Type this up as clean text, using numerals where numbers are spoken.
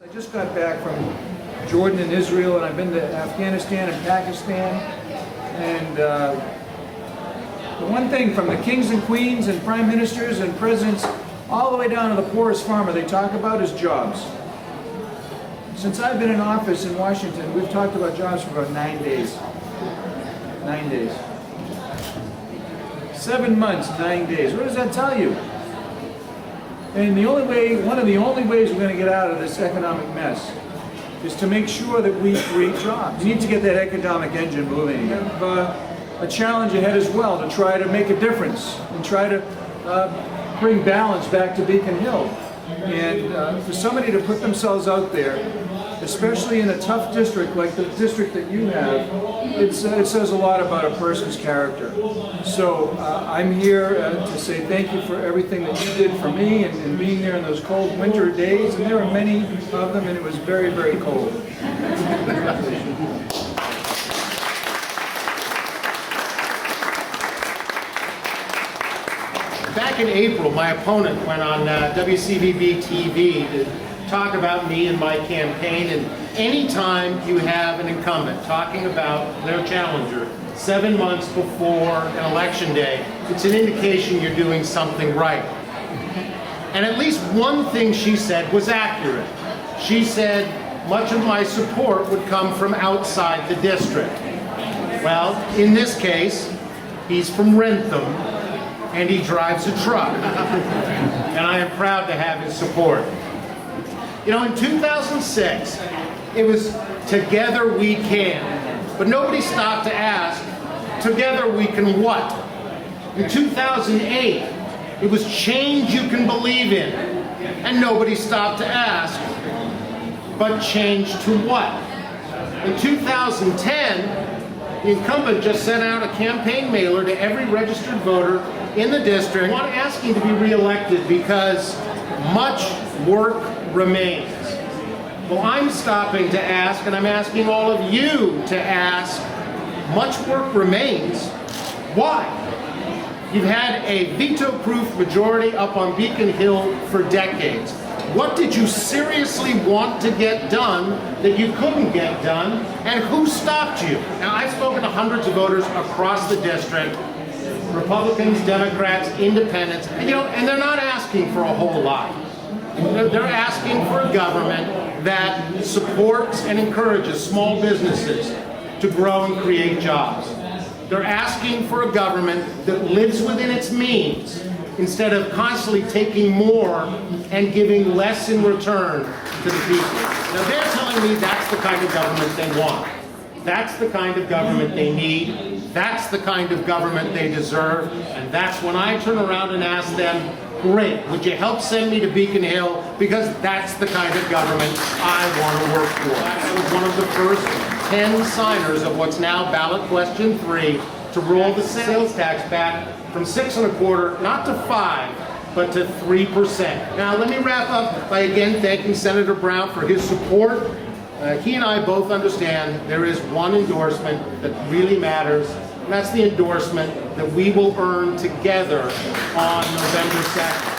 I just got back from Jordan and Israel, and I've been to Afghanistan and Pakistan. And the one thing from the kings and queens and prime ministers and presidents all the way down to the poorest farmer they talk about is jobs. Since I've been in office in Washington, we've talked about jobs for about 9 days. 9 days. 7 months, 9 days. What does that tell you? And the only way, one of the only ways we're going to get out of this economic mess is to make sure that we create jobs. We need to get that economic engine moving. We have a challenge ahead as well to try to make a difference and try to bring balance back to Beacon Hill. And for somebody to put themselves out there, especially in a tough district like the district that you have, it says a lot about a person's character. So I'm here to say thank you for everything that you did for me and being there in those cold winter days. And there were many of them, and it was very, very cold. Back in April, my opponent went on WCVB TV to talk about me and my campaign, and anytime you have an incumbent talking about their challenger 7 months before an election day, it's an indication you're doing something right. And at least one thing she said was accurate. She said much of my support would come from outside the district. Well, in this case, he's from Rentham, and he drives a truck. And I am proud to have his support. You know, in 2006, it was together we can. But nobody stopped to ask, together we can what? In 2008, it was change you can believe in. And nobody stopped to ask, but change to what? In 2010, the incumbent just sent out a campaign mailer to every registered voter in the district asking to be reelected because much work remains. Well, I'm stopping to ask, and I'm asking all of you to ask, much work remains. Why? You've had a veto-proof majority up on Beacon Hill for decades. What did you seriously want to get done that you couldn't get done, and who stopped you? Now, I've spoken to hundreds of voters across the district, Republicans, Democrats, Independents, and they're not asking for a whole lot. They're asking for a government that supports and encourages small businesses to grow and create jobs. They're asking for a government that lives within its means instead of constantly taking more and giving less in return to the people. Now they're telling me that's the kind of government they want. That's the kind of government they need. That's the kind of government they deserve. And that's when I turn around and ask them, great, would you help send me to Beacon Hill? Because that's the kind of government I want to work for. I was one of the first 10 signers of what's now ballot question 3 to roll the sales tax back from 6 1/4, not to 5, but to 3%. Now let me wrap up by again thanking Senator Brown for his support. He and I both understand there is one endorsement that really matters, and that's the endorsement that we will earn together on November 2nd.